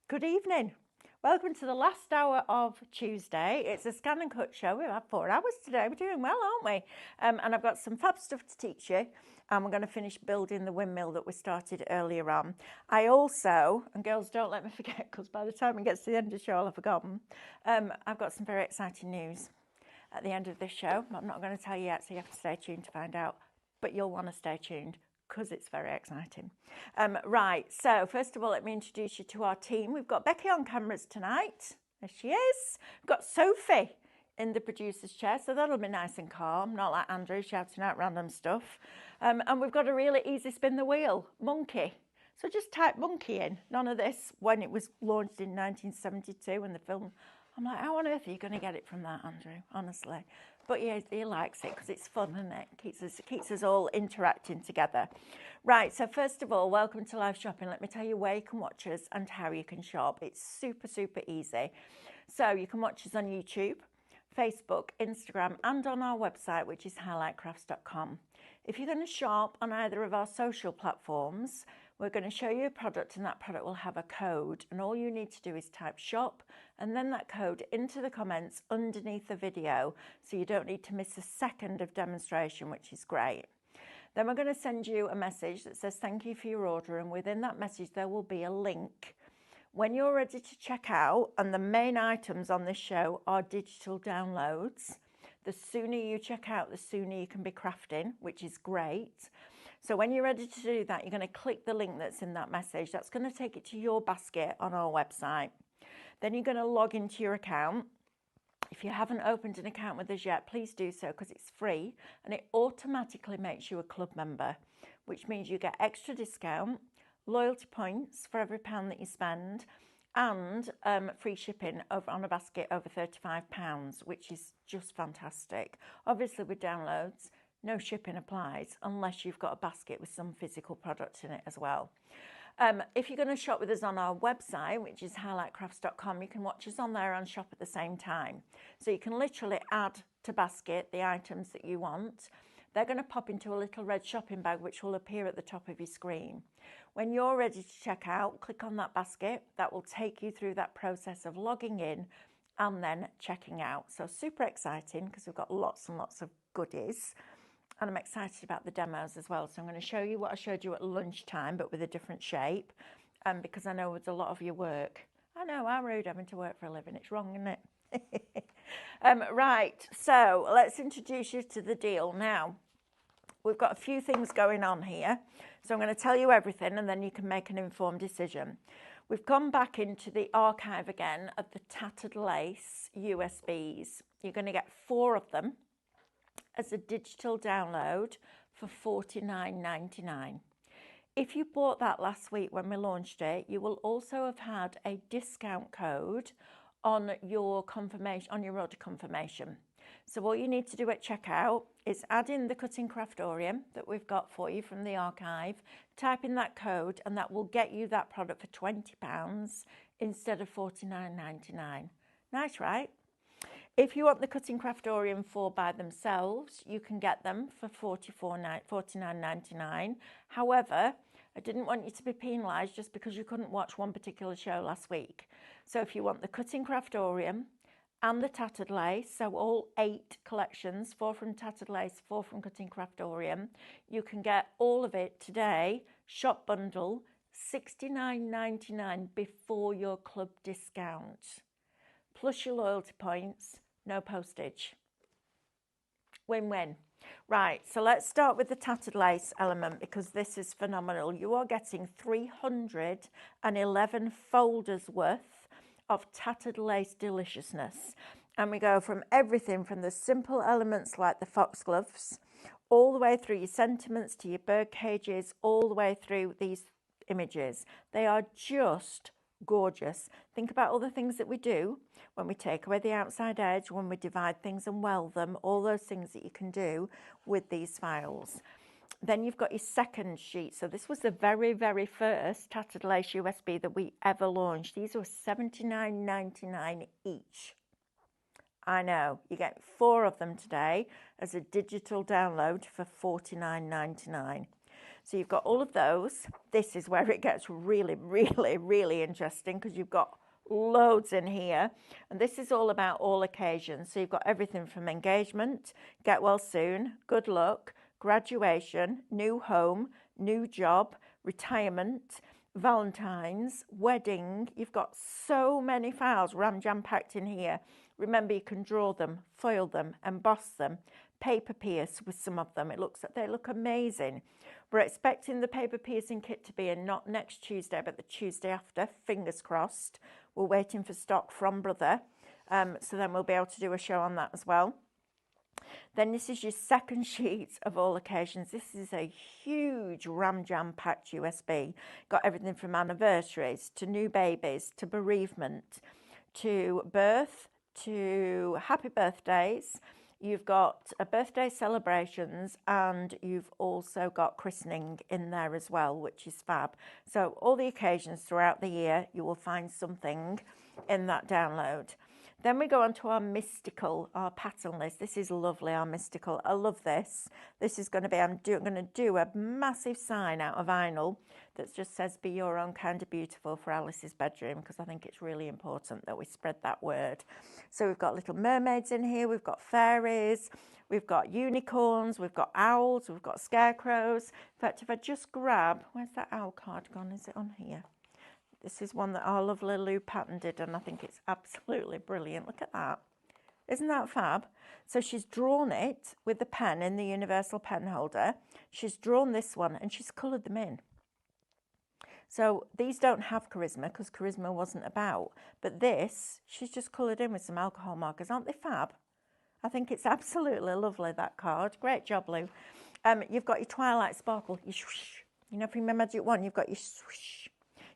Good evening. Welcome to the last hour of Tuesday. It's a Scan and Cut show. We've had 4 hours today. We're doing well, aren't we? And I've got some fab stuff to teach you. And we're going to finish building the windmill that we started earlier on. I also, and girls, don't let me forget, because by the time it gets to the end of the show, I'll have forgotten. I've got some very exciting news at the end of this show. I'm not going to tell you yet, so you have to stay tuned to find out. But you'll want to stay tuned, because it's very exciting. Right, so first of all, let me introduce you to our team. We've got Becky on cameras tonight. There she is. We've got Sophie in the producer's chair, so that'll be nice and calm, not like Andrew shouting out random stuff. And we've got a really easy spin the wheel, Monkey. So just type Monkey in. None of this when it was launched in 1972 in the film. I'm like, how on earth are you going to get it from that, Andrew? Honestly. But yeah, he likes it because it's fun, isn't it? Keeps us all interacting together. Right, so first of all, welcome to live shopping. Let me tell you where you can watch us and how you can shop. It's super, super easy. So you can watch us on YouTube, Facebook, Instagram, and on our website, which is highlightcrafts.com. If you're going to shop on either of our social platforms, we're going to show you a product and that product will have a code, and all you need to do is type shop and then that code into the comments underneath the video, so you don't need to miss a second of demonstration, which is great. Then we're going to send you a message that says thank you for your order, and within that message there will be a link. When you're ready to check out, and the main items on this show are digital downloads, the sooner you check out, the sooner you can be crafting, which is great. So when you're ready to do that, you're going to click the link that's in that message. That's going to take it to your basket on our website. Then you're going to log into your account. If you haven't opened an account with us yet, please do so, because it's free and it automatically makes you a club member, which means you get extra discount, loyalty points for every £1 that you spend, and free shipping on a basket over £35, which is just fantastic. Obviously with downloads, no shipping applies unless you've got a basket with some physical product in it as well. If you're going to shop with us on our website, which is highlightcrafts.com, you can watch us on there and shop at the same time. So you can literally add to basket the items that you want. They're going to pop into a little red shopping bag, which will appear at the top of your screen. When you're ready to check out, click on that basket. That will take you through that process of logging in and then checking out. So super exciting, because we've got lots and lots of goodies. And I'm excited about the demos as well. So I'm going to show you what I showed you at lunchtime, but with a different shape, because I know it's a lot of your work. I know, I'm rude having to work for a living. It's wrong, isn't it? Right, so let's introduce you to the deal now. We've got a few things going on here. So I'm going to tell you everything, and then you can make an informed decision. We've gone back into the archive again of the Tattered Lace USBs. You're going to get 4 of them as a digital download for $49.99. If you bought that last week when we launched it, you will also have had a discount code on your confirmation, on your order confirmation. So all you need to do at checkout is add in the cutting Craftorium that we've got for you from the archive, type in that code, and that will get you that product for £20 instead of $49.99. Nice, right? If you want the cutting Craftorium 4 by themselves, you can get them for $49.99. However, I didn't want you to be penalised just because you couldn't watch one particular show last week. So if you want the cutting Craftorium and the Tattered Lace, so all 8 collections, 4 from Tattered Lace, 4 from cutting Craftorium, you can get all of it today, shop bundle, $69.99 before your club discount. Plus your loyalty points, no postage. Win-win. Right, so let's start with the Tattered Lace element, because this is phenomenal. You are getting 311 folders worth of Tattered Lace deliciousness. And we go from everything from the simple elements like the foxgloves, all the way through your sentiments to your bird cages, all the way through these images. They are just gorgeous. Think about all the things that we do when we take away the outside edge, when we divide things and weld them, all those things that you can do with these files. Then you've got your second sheet. So this was the very, very first Tattered Lace USB that we ever launched. These were $79.99 each. I know, you get 4 of them today as a digital download for $49.99. So you've got all of those. This is where it gets really, really, really interesting because you've got loads in here. And this is all about all occasions. So you've got everything from engagement, get well soon, good luck, graduation, new home, new job, retirement, Valentine's, wedding. You've got so many files jam packed in here. Remember, you can draw them, foil them, emboss them, paper pierce with some of them. They look amazing. We're expecting the paper piercing kit to be in not next Tuesday, but the Tuesday after, fingers crossed. We're waiting for stock from Brother, so then we'll be able to do a show on that as well. Then this is your second sheet of all occasions. This is a huge jam-packed USB. Got everything from anniversaries to new babies to bereavement to birth to happy birthdays. You've got birthday celebrations, and you've also got christening in there as well, which is fab. So all the occasions throughout the year, you will find something in that download. Then we go on to our mystical, our pattern list. This is lovely, our mystical. I love this. This is going to be, I'm going to do a massive sign out of vinyl that just says, be your own kind of beautiful for Alice's bedroom, because I think it's really important that we spread that word. So we've got little mermaids in here. We've got fairies. We've got unicorns. We've got owls. We've got scarecrows. In fact, if I just grab, where's that owl card gone? Is it on here? This is one that our lovely Lou Patton did, and I think it's absolutely brilliant. Look at that. Isn't that fab? So she's drawn it with the pen in the universal pen holder. She's drawn this one, and she's coloured them in. So these don't have charisma, because charisma wasn't about. But this, she's just coloured in with some alcohol markers. Aren't they fab? I think it's absolutely lovely, that card. Great job, Lou. You've got your Twilight Sparkle. Your swoosh. You know, from your Magic Wand, you've got your swoosh.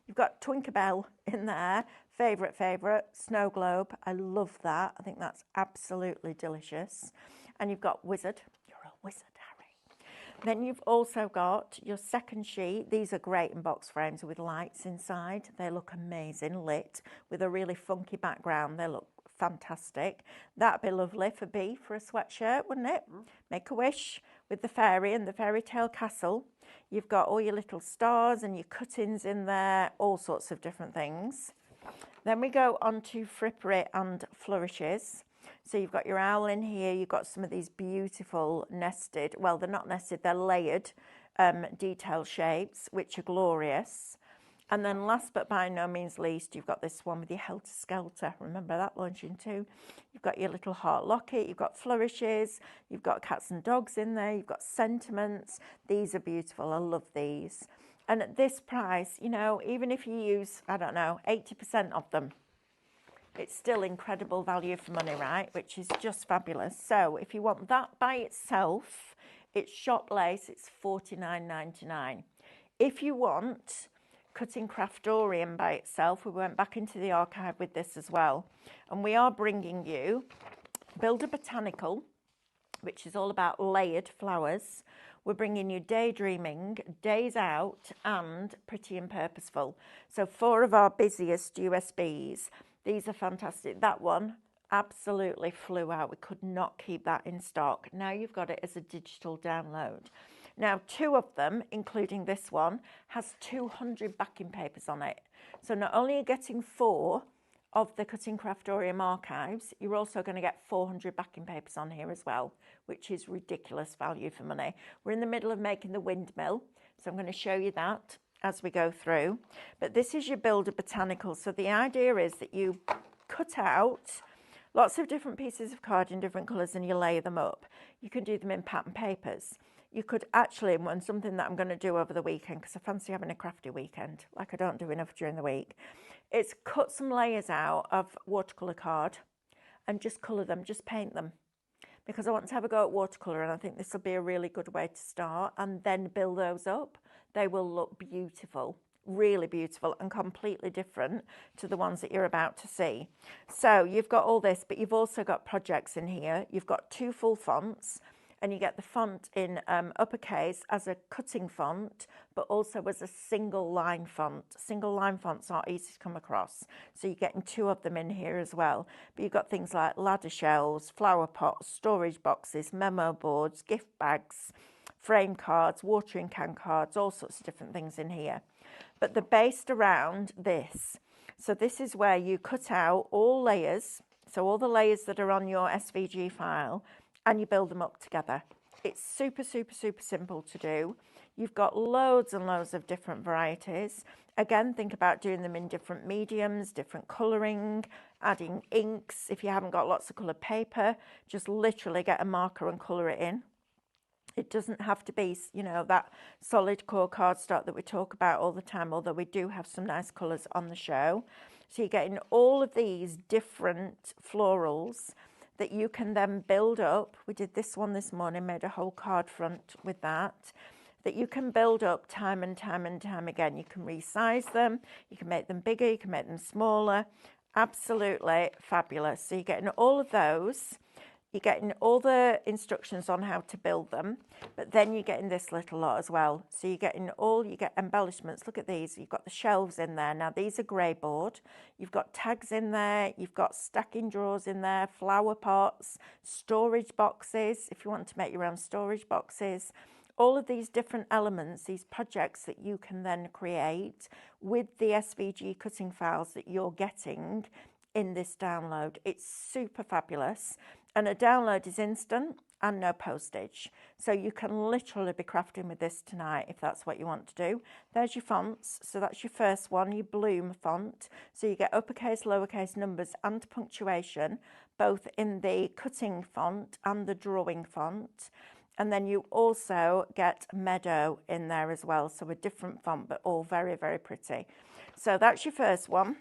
You've got Twinkabell in there, favourite, Snow Globe. I love that. I think that's absolutely delicious. And you've got Wizard. You're a wizard, Harry. Then you've also got your second sheet. These are great in box frames with lights inside. They look amazing, lit, with a really funky background. They look fantastic. That'd be lovely for B for a sweatshirt, wouldn't it? Make a wish with the fairy and the fairy tale castle. You've got all your little stars and your cuttings in there, all sorts of different things. Then we go on to frippery and flourishes. So you've got your owl in here. You've got some of these beautiful nested, well, they're not nested, they're layered detail shapes, which are glorious. And then last but by no means least, you've got this one with your Helter Skelter. Remember that launching too? You've got your little heart locket, you've got flourishes, you've got cats and dogs in there, you've got sentiments. These are beautiful, I love these. And at this price, you know, even if you use, I don't know, 80% of them, it's still incredible value for money, right? Which is just fabulous. So if you want that by itself, it's shop lace, it's $49.99. If you want cutting Craftorium by itself, we went back into the archive with this as well, and we are bringing you Build a Botanical, which is all about layered flowers. We're bringing you Daydreaming, Days Out, and Pretty and Purposeful. So 4 of our busiest USBs. These are fantastic. That one absolutely flew out. We could not keep that in stock. Now you've got it as a digital download. Now, 2 of them, including this one, has 200 backing papers on it. So not only are you getting 4 of the Cutting Craftorium archives, you're also going to get 400 backing papers on here as well, which is ridiculous value for money. We're in the middle of making the Windmill, so I'm going to show you that as we go through. But this is your Build a Botanical. So the idea is that you cut out lots of different pieces of card in different colours and you lay them up. You can do them in pattern papers. You could actually, and something that I'm going to do over the weekend, because I fancy having a crafty weekend, like I don't do enough during the week, is cut some layers out of watercolour card and just colour them, just paint them. Because I want to have a go at watercolour, and I think this will be a really good way to start, and then build those up. They will look beautiful, really beautiful, and completely different to the ones that you're about to see. So you've got all this, but you've also got projects in here. You've got 2 full fonts, and you get the font in uppercase as a cutting font, but also as a single line font. Single line fonts aren't easy to come across, so you're getting 2 of them in here as well. But you've got things like ladder shelves, flower pots, storage boxes, memo boards, gift bags, frame cards, watering can cards, all sorts of different things in here. But they're based around this. So this is where you cut out all layers, so all the layers that are on your SVG file, and you build them up together. It's super, super, super simple to do. You've got loads and loads of different varieties. Again, think about doing them in different mediums, different colouring, adding inks. If you haven't got lots of coloured paper, just literally get a marker and colour it in. It doesn't have to be, you know, that solid core cardstock that we talk about all the time, although we do have some nice colours on the show. So you're getting all of these different florals that you can then build up. We did this one this morning, made a whole card front with that you can build up time and time and time again. You can resize them, you can make them bigger, you can make them smaller. Absolutely fabulous. So you're getting all of those. You're getting all the instructions on how to build them, but then you're getting this little lot as well. So you're getting you get embellishments. Look at these. You've got the shelves in there. Now these are grey board. You've got tags in there. You've got stacking drawers in there, flower pots, storage boxes, if you want to make your own storage boxes. All of these different elements, these projects that you can then create with the SVG cutting files that you're getting in this download. It's super fabulous. And a download is instant and no postage. So you can literally be crafting with this tonight if that's what you want to do. There's your fonts. So that's your first one, your Bloom font. So you get uppercase, lowercase numbers and punctuation, both in the cutting font and the drawing font. And then you also get Meadow in there as well. So a different font, but all very, very pretty. So that's your first one.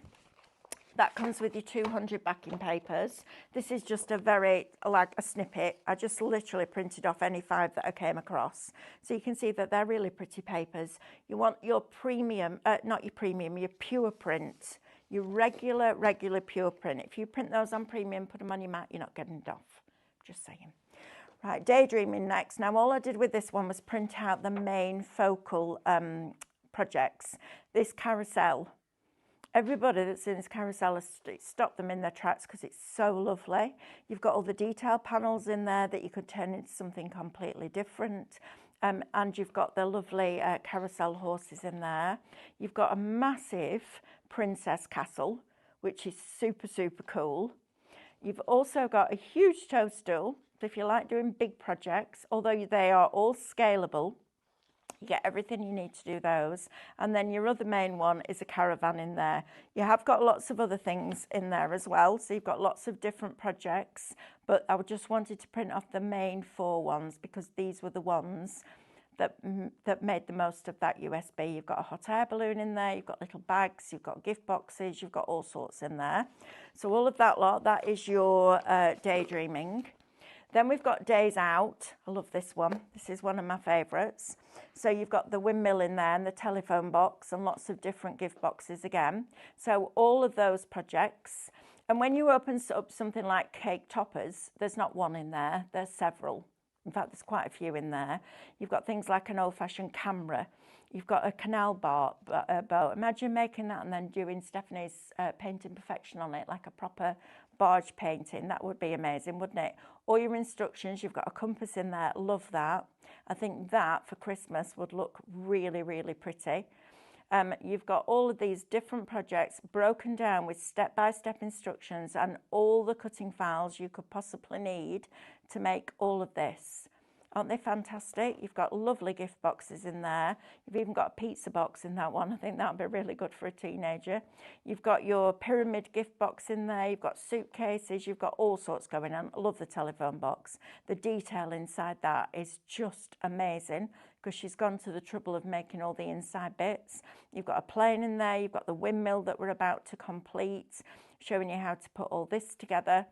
That comes with your 200 backing papers. This is just a like a snippet. I just literally printed off any 5 that I came across. So you can see that they're really pretty papers. You want your premium, not your premium, your pure print, your regular pure print. If you print those on premium, put them on your mat, you're not getting it off. Just saying. Right, Daydreaming next. Now all I did with this one was print out the main focal projects. This carousel. Everybody that's in this carousel has stopped them in their tracks because it's so lovely. You've got all the detail panels in there that you could turn into something completely different. And you've got the lovely carousel horses in there. You've got a massive princess castle, which is super, super cool. You've also got a huge toadstool. So if you like doing big projects, although they are all scalable, you get everything you need to do those. And then your other main one is a caravan in there. You have got lots of other things in there as well. So you've got lots of different projects, but I just wanted to print off the main 4 ones because these were the ones that made the most of that USB. You've got a hot air balloon in there, you've got little bags, you've got gift boxes, you've got all sorts in there. So all of that lot, that is your Daydreaming. Then we've got Days Out. I love this one. This is one of my favourites. So you've got the windmill in there and the telephone box and lots of different gift boxes again. So all of those projects. And when you open up something like cake toppers, there's not one in there, there's several. In fact, there's quite a few in there. You've got things like an old-fashioned camera. You've got a canal boat. Imagine making that and then doing Stephanie's painting perfection on it, like a proper barge painting. That would be amazing, wouldn't it? All your instructions, you've got a compass in there. Love that. I think that for Christmas would look really, really pretty. You've got all of these different projects broken down with step-by-step instructions and all the cutting files you could possibly need to make all of this. Aren't they fantastic? You've got lovely gift boxes in there. You've even got a pizza box in that one. I think that would be really good for a teenager. You've got your pyramid gift box in there. You've got suitcases. You've got all sorts going on. I love the telephone box. The detail inside that is just amazing because she's gone to the trouble of making all the inside bits. You've got a plane in there. You've got the windmill that we're about to complete, showing you how to put all this together.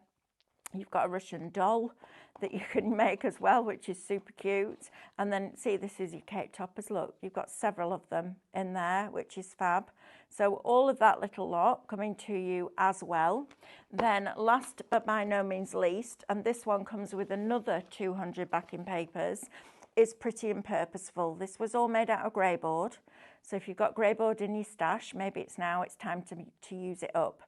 You've got a Russian doll that you can make as well, which is super cute. And then, see, this is your cake toppers. Look, you've got several of them in there, which is fab. So all of that little lot coming to you as well. Then last but by no means least, and this one comes with another 200 backing papers, is Pretty and Purposeful. This was all made out of grey board. So if you've got grey board in your stash, maybe it's time to use it up.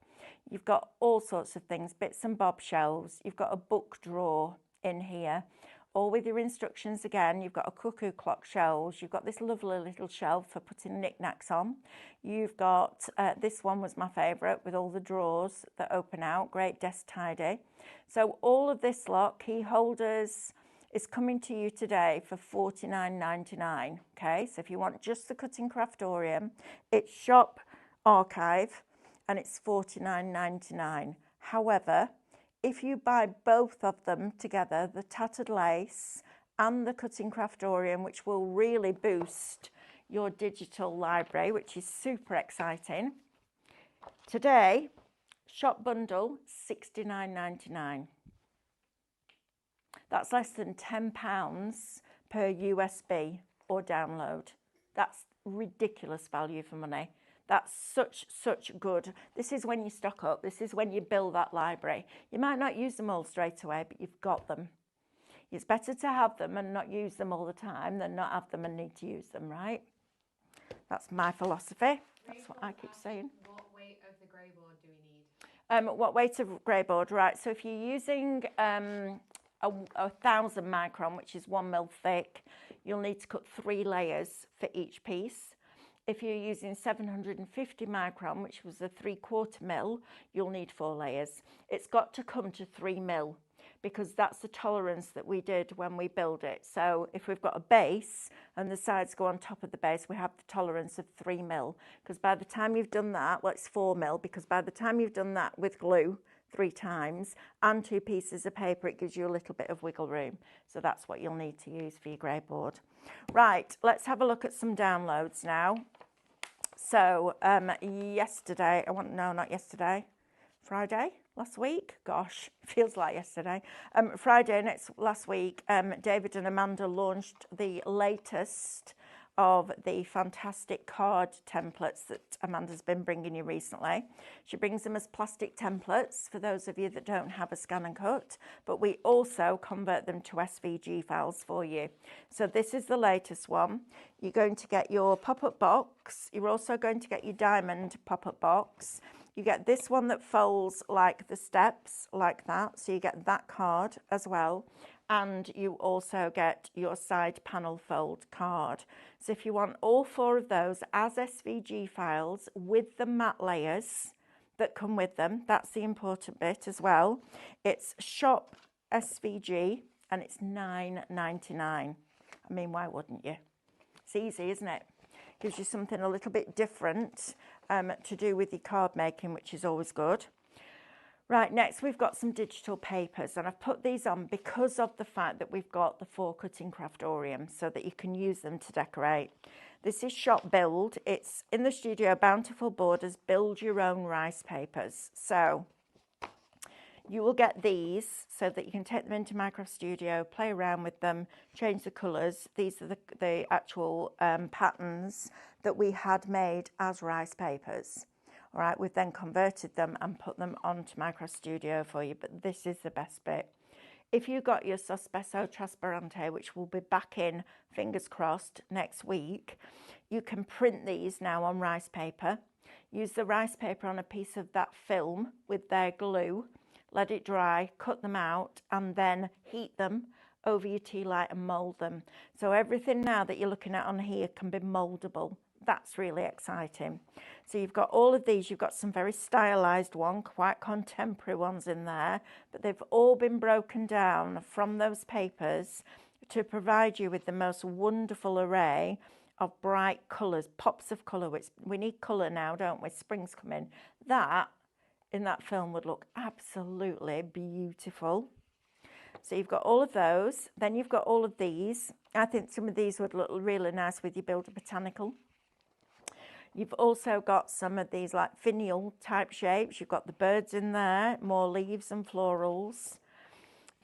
You've got all sorts of things, bits and bob shelves. You've got a book drawer in here. all with your instructions again. You've got a cuckoo clock shelves. You've got this lovely little shelf for putting knickknacks on. You've got, this one was my favourite, with all the drawers that open out. Great desk tidy. So all of this lot, key holders, is coming to you today for $49.99. Okay, so if you want just the cutting Craftorium, it's shop archive and it's $49.99. However, if you buy both of them together, the tattered lace and the cutting Craftorium, which will really boost your digital library, which is super exciting, today, shop bundle, $69.99. That's less than £10 per USB or download. That's ridiculous value for money. That's such good. This is when you stock up. This is when you build that library. You might not use them all straight away, but you've got them. It's better to have them and not use them all the time than not have them and need to use them, right? That's my philosophy. That's what I keep saying. What weight of the grey board do we need? What weight of grey board? Right, so if you're using a 1000 micron, which is 1 mil thick, you'll need to cut 3 layers for each piece. If you're using 750 micron, which was a 3/4 mil, you'll need 4 layers. It's got to come to 3 mil because that's the tolerance that we did when we build it. So if we've got a base and the sides go on top of the base, we have the tolerance of 3 mil. Because by the time you've done that, well, it's 4 mil, because by the time you've done that with glue 3 times and 2 pieces of paper, it gives you a little bit of wiggle room. So that's what you'll need to use for your grey board. Right, let's have a look at some downloads now. So yesterday, not yesterday, Friday, last week, gosh, feels like yesterday. Friday, last week, David and Amanda launched the latest of the fantastic card templates that Amanda's been bringing you recently. She brings them as plastic templates for those of you that don't have a ScanNCut, but we also convert them to SVG files for you. So this is the latest one. You're going to get your pop-up box. You're also going to get your diamond pop-up box. You get this one that folds like the steps, like that. So you get that card as well. And you also get your side panel fold card. So if you want all 4 of those as SVG files with the matte layers that come with them, that's the important bit as well. It's shop SVG and it's $9.99. I mean, why wouldn't you? It's easy, isn't it? Gives you something a little bit different to do with your card making, which is always good. Right, next we've got some digital papers, and I've put these on because of the fact that we've got the 4 cutting Craftorium so that you can use them to decorate. This is Shop Build. It's in the studio, Bountiful Borders, build your own rice papers. So you will get these so that you can take them into Minecraft Studio, play around with them, change the colours. These are the actual patterns that we had made as rice papers. All right, we've then converted them and put them onto Minecraft Studio for you, but this is the best bit. If you got your Sospeso Trasparente, which will be back in, fingers crossed, next week, you can print these now on rice paper. Use the rice paper on a piece of that film with their glue, let it dry, cut them out, and then heat them over your tea light and mould them. So everything now that you're looking at on here can be mouldable. That's really exciting. So you've got all of these. You've got some very stylized ones, quite contemporary ones in there, but they've all been broken down from those papers to provide you with the most wonderful array of bright colours, pops of colour, which we need colour now, don't we? Spring's coming. That, in that film, would look absolutely beautiful. So you've got all of those. Then you've got all of these. I think some of these would look really nice with your Build a Botanical. You've also got some of these like finial type shapes. You've got the birds in there, more leaves and florals.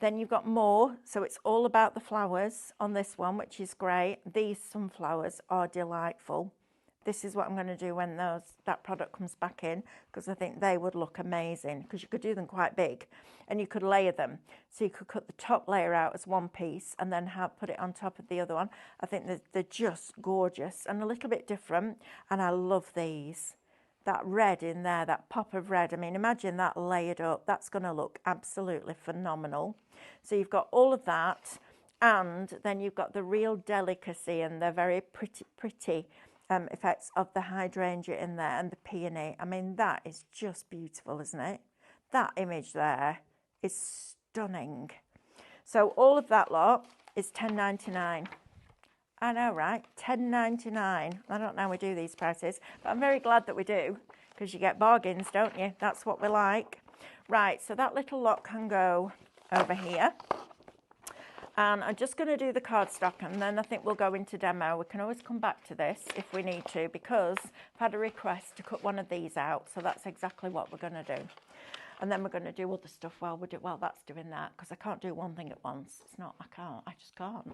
Then you've got more, so it's all about the flowers on this one, which is great. These sunflowers are delightful. This is what I'm going to do when that product comes back in, because I think they would look amazing, because you could do them quite big and you could layer them. So you could cut the top layer out as one piece and then put it on top of the other one. I think they're just gorgeous and a little bit different, and I love these. That red in there, that pop of red, I mean, imagine that layered up. That's going to look absolutely phenomenal. So you've got all of that. And then you've got the real delicacy and the very pretty effects of the hydrangea in there and the peony. I mean, that is just beautiful, isn't it? That image there is stunning. So all of that lot is $10.99. I know, right? $10.99. I don't know how we do these prices, but I'm very glad that we do, because you get bargains, don't you? That's what we like. Right, so that little lot can go over here. And I'm just going to do the cardstock, and then I think we'll go into demo. We can always come back to this if we need to, because I've had a request to cut one of these out, so that's exactly what we're going to do. And then we're going to do other stuff while that's doing that, because I can't do one thing at once. It's not, I just can't.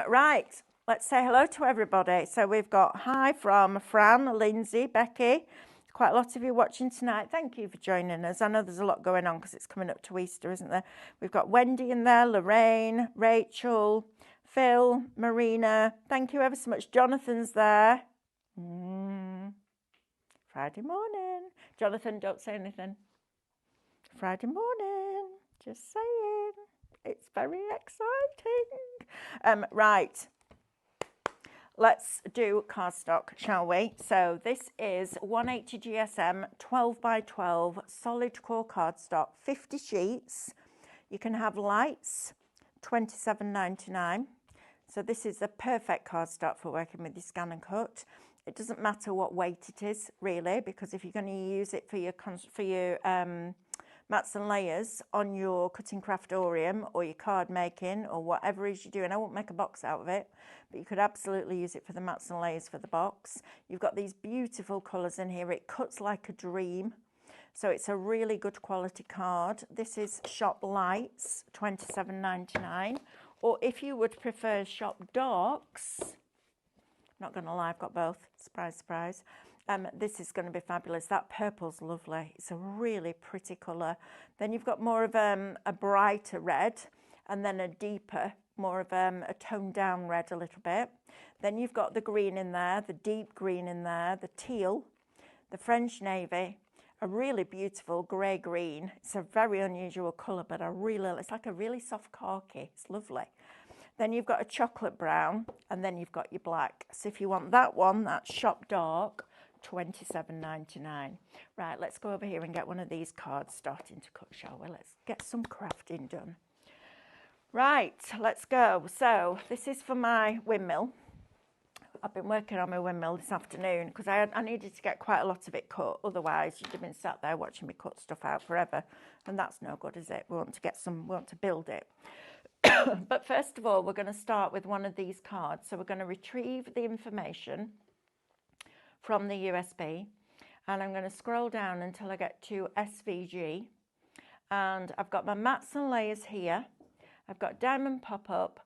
Right, let's say hello to everybody. So we've got hi from Fran, Lindsay, Becky. Quite a lot of you watching tonight. Thank you for joining us. I know there's a lot going on because it's coming up to Easter, isn't there? We've got Wendy in there, Lorraine, Rachel, Phil, Marina. Thank you ever so much. Jonathan's there. Friday morning. Jonathan, don't say anything. Friday morning. Just saying. It's very exciting. Right. Let's do cardstock, shall we? So this is 180 GSM 12 by 12 solid core cardstock, 50 sheets. You can have lights, $27.99. So this is a perfect cardstock for working with your ScanNCut. It doesn't matter what weight it is, really, because if you're going to use it for your mats and layers on your cutting Craftorium or your card making or whatever it is you're doing. I won't make a box out of it, but you could absolutely use it for the mats and layers for the box. You've got these beautiful colours in here. It cuts like a dream. So it's a really good quality card. This is Shop Lights, $27.99. Or if you would prefer Shop Darks, not going to lie, I've got both. Surprise, surprise. This is going to be fabulous. That purple's lovely. It's a really pretty colour. Then you've got more of a brighter red, and then a deeper, more of a toned down red a little bit. Then you've got the green in there, the deep green in there, the teal, the French navy, a really beautiful grey green. It's a very unusual colour, but it's like a really soft khaki. It's lovely. Then you've got a chocolate brown, and then you've got your black. So if you want that one, that's Shop Dark, $27.99. Right, let's go over here and get one of these cards starting to cut, shall we? Let's get some crafting done. Right, let's go. So this is for my windmill. I've been working on my windmill this afternoon because I needed to get quite a lot of it cut. Otherwise, you'd have been sat there watching me cut stuff out forever, and that's no good, is it? We want to build it. But first of all, we're going to start with one of these cards. So we're going to retrieve the information from the USB, and I'm going to scroll down until I get to SVG, and I've got my mats and layers here. I've got diamond pop-up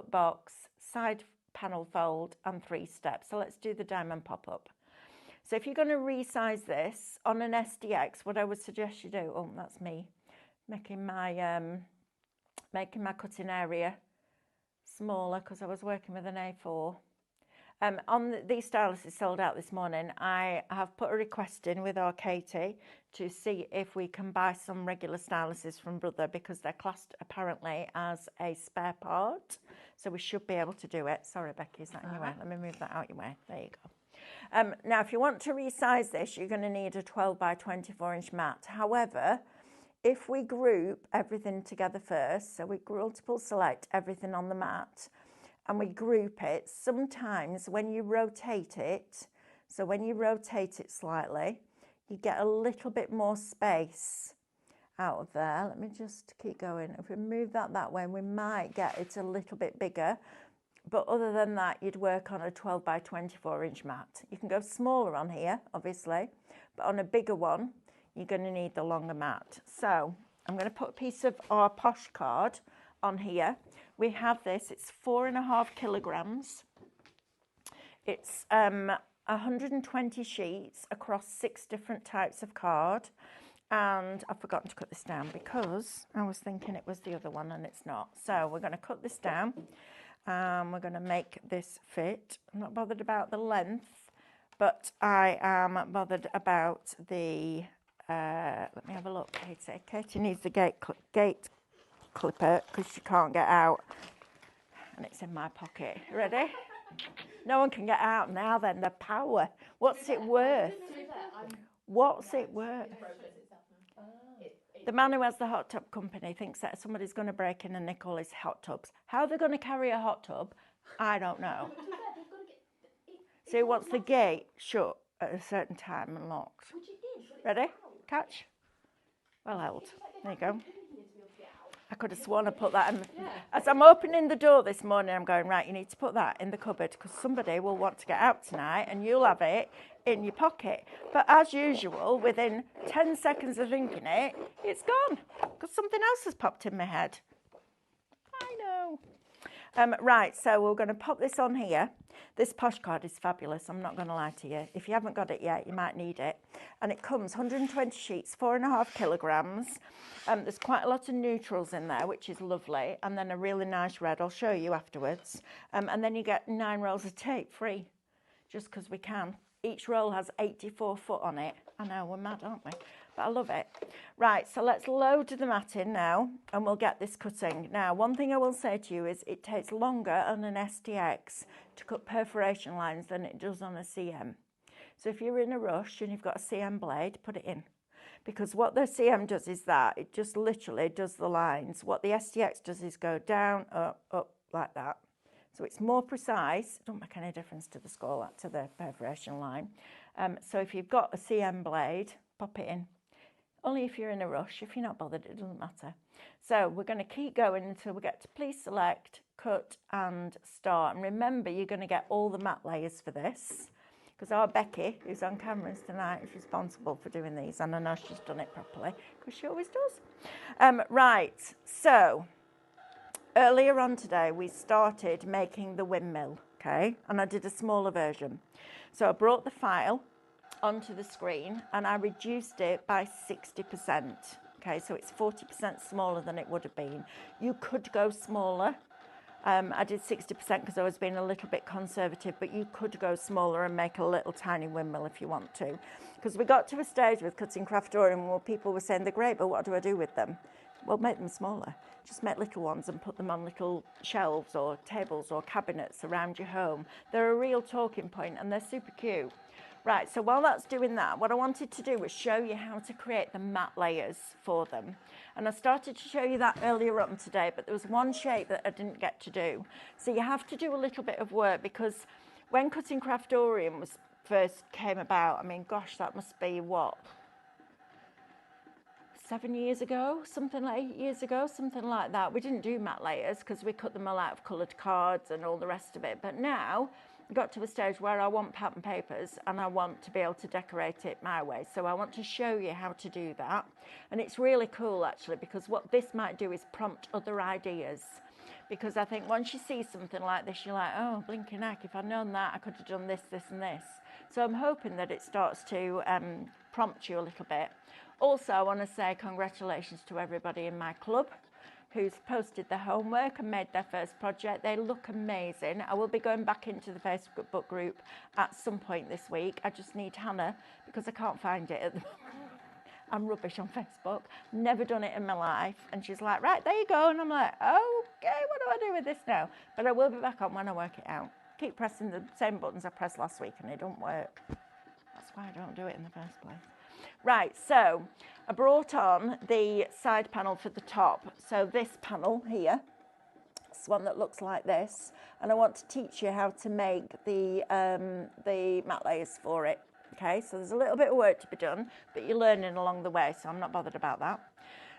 box, side panel fold, and 3 steps. So let's do the diamond pop-up. So if you're going to resize this on an SDX, what I would suggest you do, oh, that's me making my cutting area smaller because I was working with an A4. These styluses sold out this morning. I have put a request in with our Katie to see if we can buy some regular styluses from Brother, because they're classed apparently as a spare part. So we should be able to do it. Sorry, Becky, is that in your way? Let me move that out your way. There you go. Now, if you want to resize this, you're going to need a 12 by 24 inch mat. However, if we group everything together first, so we multiple select everything on the mat, and we group it, sometimes when you rotate it, so when you rotate it slightly, you get a little bit more space out of there. Let me just keep going. If we move that way, we might get it a little bit bigger. But other than that, you'd work on a 12 by 24 inch mat. You can go smaller on here, obviously, but on a bigger one, you're going to need the longer mat. So I'm going to put a piece of our posh card on here. We have this, it's 4.5 kilograms. It's 120 sheets across 6 different types of card. And I've forgotten to cut this down because I was thinking it was the other one and it's not. So we're going to cut this down. We're going to make this fit. I'm not bothered about the length, but I am bothered about the, let me have a look, Katie. Katie needs the gate clip it because she can't get out. And it's in my pocket. Ready? No one can get out now then, the power. What's it worth? What's it worth? The man who has the hot tub company thinks that somebody's going to break in and nick all his hot tubs. How they're going to carry a hot tub, I don't know. So he wants the gate shut at a certain time and locked. Ready? Catch? Well held. There you go. I could have sworn I put that in. As I'm opening the door this morning, I'm going, right, you need to put that in the cupboard because somebody will want to get out tonight and you'll have it in your pocket. But as usual, within 10 seconds of thinking it, it's gone because something else has popped in my head. I know. Right, so we're going to pop this on here. This posh card is fabulous, I'm not going to lie to you. If you haven't got it yet, you might need it. And it comes 120 sheets, 4.5 kilograms. There's quite a lot of neutrals in there, which is lovely. And then a really nice red, I'll show you afterwards. And then you get 9 rolls of tape free, just because we can. Each roll has 84 foot on it. I know, we're mad, aren't we? But I love it. Right, so let's load the mat in now and we'll get this cutting. Now, one thing I will say to you is it takes longer on an STX to cut perforation lines than it does on a CM. So if you're in a rush and you've got a CM blade, put it in. Because what the CM does is that, it just literally does the lines. What the STX does is go down, up, like that. So it's more precise. It don't make any difference to the score, to the perforation line. So if you've got a CM blade, pop it in. Only if you're in a rush. If you're not bothered, it doesn't matter. So we're going to keep going until we get to please select, cut and start. And remember, you're going to get all the mat layers for this because our Becky, who's on cameras tonight, is responsible for doing these. And I know she's done it properly because she always does. Right, so earlier on today, we started making the windmill, okay? And I did a smaller version. So I brought the file onto the screen and I reduced it by 60%. Okay, so it's 40% smaller than it would have been. You could go smaller. I did 60% because I was being a little bit conservative, but you could go smaller and make a little tiny windmill if you want to. Because we got to a stage with cutting Craftorium where people were saying, they're great, but what do I do with them? Well, make them smaller. Just make little ones and put them on little shelves or tables or cabinets around your home. They're a real talking point and they're super cute. Right, so while that's doing that, what I wanted to do was show you how to create the mat layers for them. And I started to show you that earlier on today, but there was one shape that I didn't get to do. So you have to do a little bit of work because when cutting Craftorium first came about, I mean, gosh, that must be what? 7 years ago, something like 8 years ago, something like that. We didn't do mat layers because we cut them all out of coloured cards and all the rest of it. But now I got to a stage where I want pattern papers and I want to be able to decorate it my way. So I want to show you how to do that. And it's really cool actually, because what this might do is prompt other ideas. Because I think once you see something like this, you're like, oh, blinking heck, if I'd known that, I could have done this, this and this. So I'm hoping that it starts to prompt you a little bit. Also, I want to say congratulations to everybody in my club who's posted their homework and made their first project. They look amazing. I will be going back into the Facebook group at some point this week. I just need Hannah because I can't find it at the moment. I'm rubbish on Facebook. Never done it in my life. And she's like, right, there you go. And I'm like, okay, what do I do with this now? But I will be back on when I work it out. Keep pressing the same buttons I pressed last week and they don't work. That's why I don't do it in the first place. Right, so I brought on the side panel for the top. So this panel here, it's one that looks like this, and I want to teach you how to make the mat layers for it. Okay, so there's a little bit of work to be done, but you're learning along the way, so I'm not bothered about that.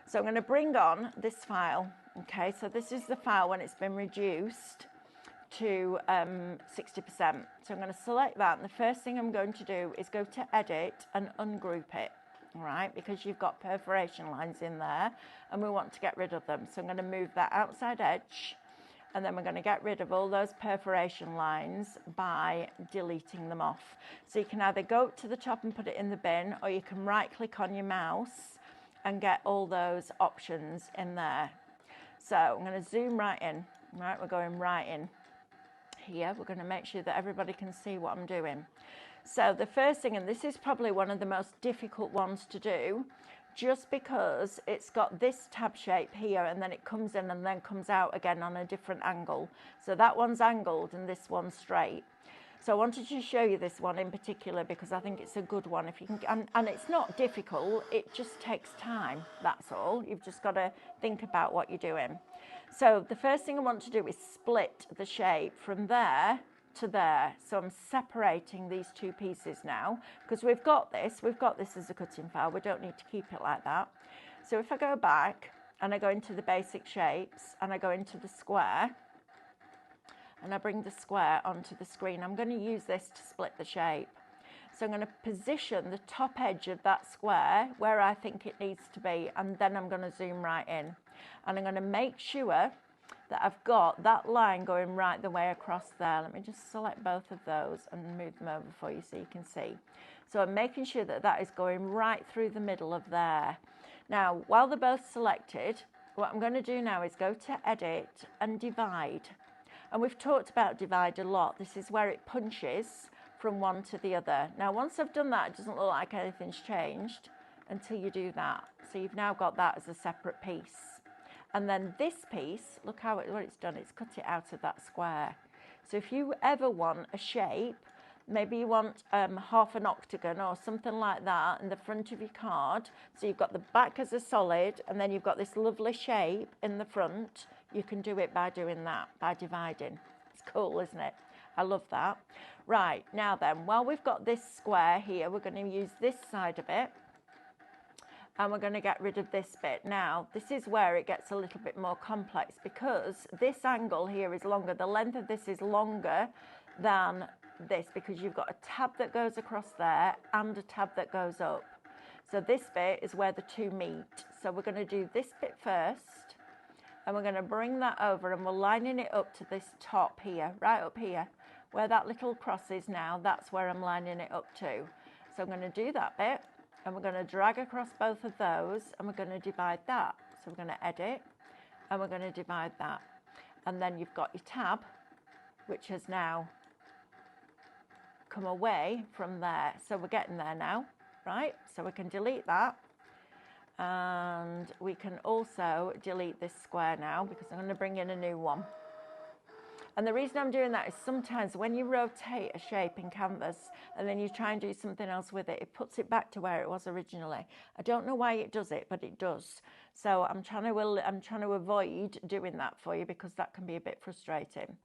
So I'm going to bring on this file. Okay, so this is the file when it's been reduced to 60%. So I'm going to select that, and the first thing I'm going to do is go to edit and ungroup it, all right, because you've got perforation lines in there and we want to get rid of them. So I'm going to move that outside edge and then we're going to get rid of all those perforation lines by deleting them off. So you can either go up to the top and put it in the bin, or you can right click on your mouse and get all those options in there. So I'm going to zoom right in, right, we're going right in. Here we're going to make sure that everybody can see what I'm doing. So the first thing, and this is probably one of the most difficult ones to do, just because it's got this tab shape here, and then it comes in and then comes out again on a different angle. So that one's angled and this one's straight. So I wanted to show you this one in particular because I think it's a good one. If you can, and it's not difficult, it just takes time, that's all. You've just got to think about what you're doing. So the first thing I want to do is split the shape from there to there. So I'm separating these two pieces now because we've got this as a cutting file. We don't need to keep it like that. So if I go back and I go into the basic shapes and I go into the square, and I bring the square onto the screen, I'm going to use this to split the shape. So I'm going to position the top edge of that square where I think it needs to be, and then I'm going to zoom right in. And I'm going to make sure that I've got that line going right the way across there. Let me just select both of those and move them over for you so you can see. So I'm making sure that that is going right through the middle of there. Now, while they're both selected, what I'm going to do now is go to Edit and Divide. And we've talked about divide a lot. This is where it punches from one to the other. Now, once I've done that, it doesn't look like anything's changed until you do that. So you've now got that as a separate piece. And then this piece, look how what it's done. It's cut it out of that square. So if you ever want a shape, maybe you want half an octagon or something like that in the front of your card. So you've got the back as a solid, and then you've got this lovely shape in the front. You can do it by doing that, by dividing. It's cool, isn't it? I love that. Right, now then, while we've got this square here, we're going to use this side of it, and we're going to get rid of this bit. Now, this is where it gets a little bit more complex because this angle here is longer. The length of this is longer than this because you've got a tab that goes across there and a tab that goes up. So this bit is where the two meet. So we're going to do this bit first. And we're going to bring that over and we're lining it up to this top here, right up here, where that little cross is now. That's where I'm lining it up to. So I'm going to do that bit and we're going to drag across both of those and we're going to divide that. So we're going to edit and we're going to divide that. And then you've got your tab, which has now come away from there. So we're getting there now, right? So we can delete that. And we can also delete this square now because I'm going to bring in a new one. And the reason I'm doing that is sometimes when you rotate a shape in Canvas and then you try and do something else with it, it puts it back to where it was originally. I don't know why it does it, but it does. So I'm trying to avoid doing that for you because that can be a bit frustrating.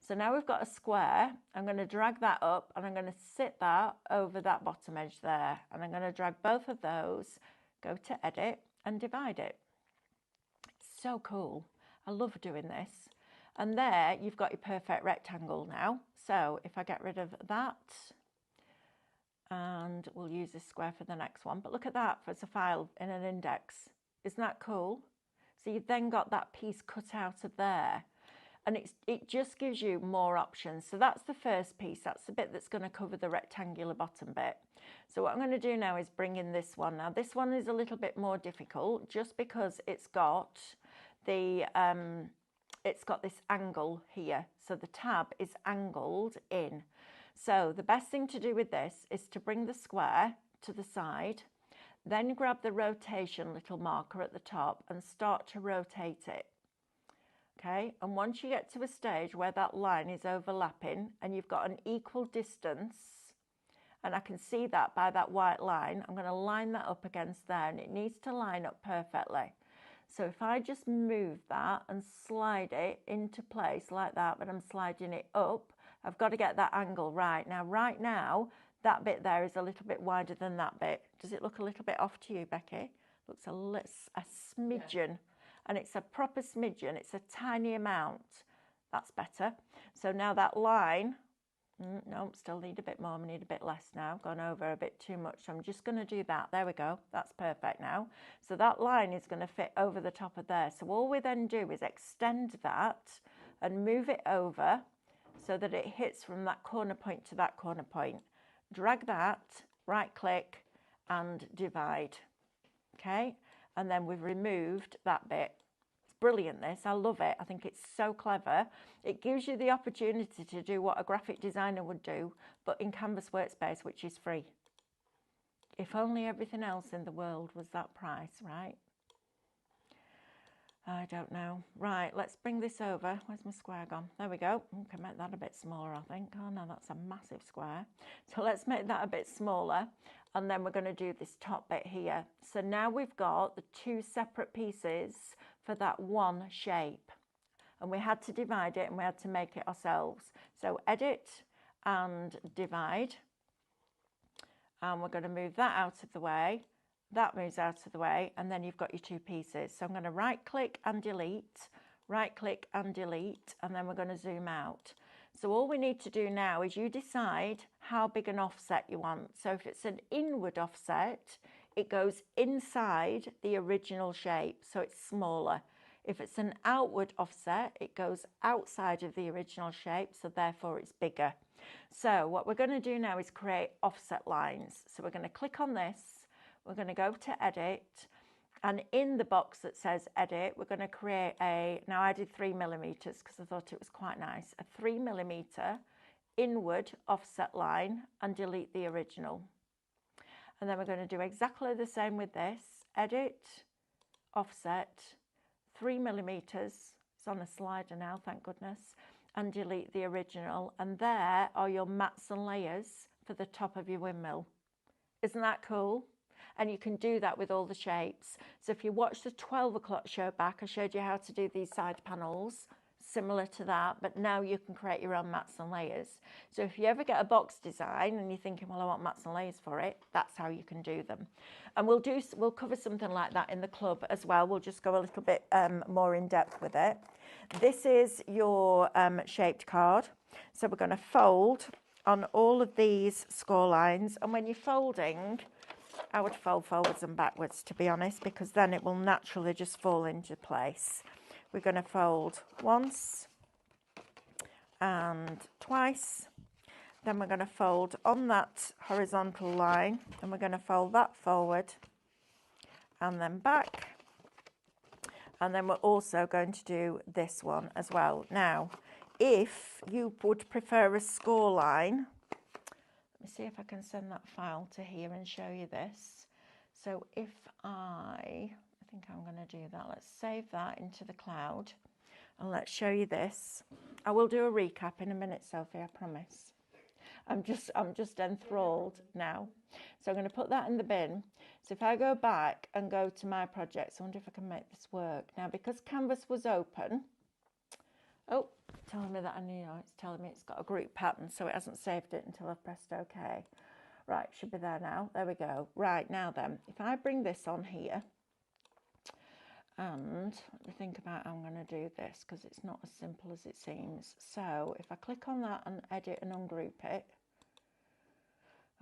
So now we've got a square. I'm going to drag that up and I'm going to sit that over that bottom edge there. And I'm going to drag both of those, go to Edit and divide it. It's so cool. I love doing this. And there you've got your perfect rectangle now. So if I get rid of that, and we'll use this square for the next one. But look at that as a file in an index. Isn't that cool? So you've then got that piece cut out of there. And it just gives you more options. So that's the first piece. That's the bit that's going to cover the rectangular bottom bit. So what I'm going to do now is bring in this one. Now this one is a little bit more difficult just because it's got the this angle here. So the tab is angled in. So the best thing to do with this is to bring the square to the side, then grab the rotation little marker at the top and start to rotate it. Okay, and once you get to a stage where that line is overlapping and you've got an equal distance, and I can see that by that white line, I'm going to line that up against there and it needs to line up perfectly. So if I just move that and slide it into place like that, but I'm sliding it up, I've got to get that angle right. Now, right now, that bit there is a little bit wider than that bit. Does it look a little bit off to you, Becky? Looks a smidgen. Yeah. And it's a proper smidgen. It's a tiny amount. That's better. So now that line, no, still need a bit more. I need a bit less now. Gone over a bit too much. So I'm just going to do that. There we go. That's perfect now. So that line is going to fit over the top of there. So all we then do is extend that and move it over so that it hits from that corner point to that corner point. Drag that, right click and divide. Okay, and then we've removed that bit. It's brilliant this, I love it. I think it's so clever. It gives you the opportunity to do what a graphic designer would do, but in Canvas Workspace, which is free. If only everything else in the world was that price, right? I don't know. Right, let's bring this over. Where's my square gone? There we go. We can make that a bit smaller, I think. Oh no, that's a massive square. So let's make that a bit smaller. And then we're going to do this top bit here. So now we've got the two separate pieces for that one shape. And we had to divide it and we had to make it ourselves. So edit and divide. And we're going to move that out of the way. That moves out of the way, and then you've got your two pieces. So I'm going to right click and delete, and then we're going to zoom out. So all we need to do now is you decide how big an offset you want. So if it's an inward offset, it goes inside the original shape, so it's smaller. If it's an outward offset, it goes outside of the original shape, so therefore it's bigger. So what we're going to do now is create offset lines. So we're going to click on this. We're going to go to edit, and in the box that says edit, we're going to create now I did 3mm because I thought it was quite nice, a 3mm inward offset line and delete the original. And then we're going to do exactly the same with this, edit, offset, 3mm, it's on a slider now, thank goodness, and delete the original. And there are your mats and layers for the top of your windmill. Isn't that cool? And you can do that with all the shapes. So if you watch the 12 o'clock show back, I showed you how to do these side panels, similar to that, but now you can create your own mats and layers. So if you ever get a box design and you're thinking, well, I want mats and layers for it, that's how you can do them. And we'll cover something like that in the club as well. We'll just go a little bit more in depth with it. This is your shaped card. So we're going to fold on all of these score lines, and when you're folding, I would fold forwards and backwards, to be honest, because then it will naturally just fall into place. We're going to fold once and twice. Then we're going to fold on that horizontal line, and we're going to fold that forward and then back. And then we're also going to do this one as well. Now, if you would prefer a score line, let me see if I can send that file to here and show you this. So if I think I'm going to do that. Let's save that into the cloud and let's show you this. I will do a recap in a minute, Sophie, I promise. I'm just enthralled now. So I'm going to put that in the bin. So if I go back and go to my projects, I wonder if I can make this work. Now, because Canvas was open, oh, telling me that it's telling me it's got a group pattern, so it hasn't saved it until I've pressed OK. Right, should be there now. There we go. Right, now then, if I bring this on here, and let me think about how I'm going to do this, because it's not as simple as it seems. So if I click on that and edit and ungroup it,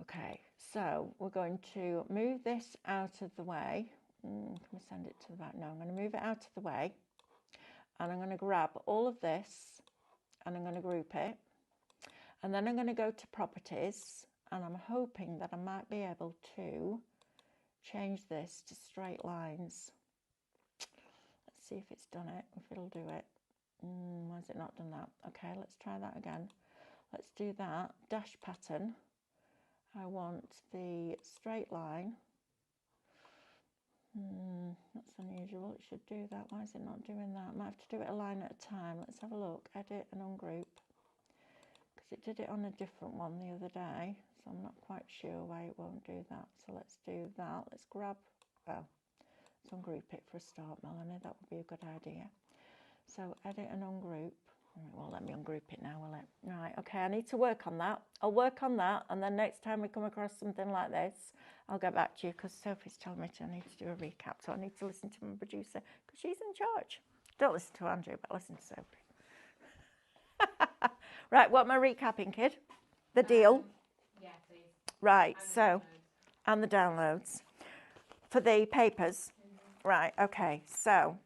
okay, so we're going to move this out of the way. Can we send it to the back? No, I'm going to move it out of the way, and I'm going to grab all of this and I'm going to group it, and then I'm going to go to properties, and I'm hoping that I might be able to change this to straight lines. Let's see if it's done it, if it'll do it. Why has it not done that? Okay, let's try that again. Let's do that. Dash pattern. I want the straight line. That's unusual. It should do that. Why is it not doing that? I might have to do it a line at a time. Let's have a look. Edit and ungroup. Because it did it on a different one the other day. So I'm not quite sure why it won't do that. So let's do that. Let's grab, well, let's ungroup it for a start, Melanie. That would be a good idea. So edit and ungroup. It won't let me ungroup it now, will it? Right, okay, I need to work on that. I'll work on that, and then next time we come across something like this, I'll get back to you, because Sophie's telling me I need to do a recap, so I need to listen to my producer, because she's in charge. Don't listen to Andrew, but listen to Sophie. Right, what am I recapping, kid? The deal? Yeah, please. Right, and the downloads. For the papers? Right, okay, so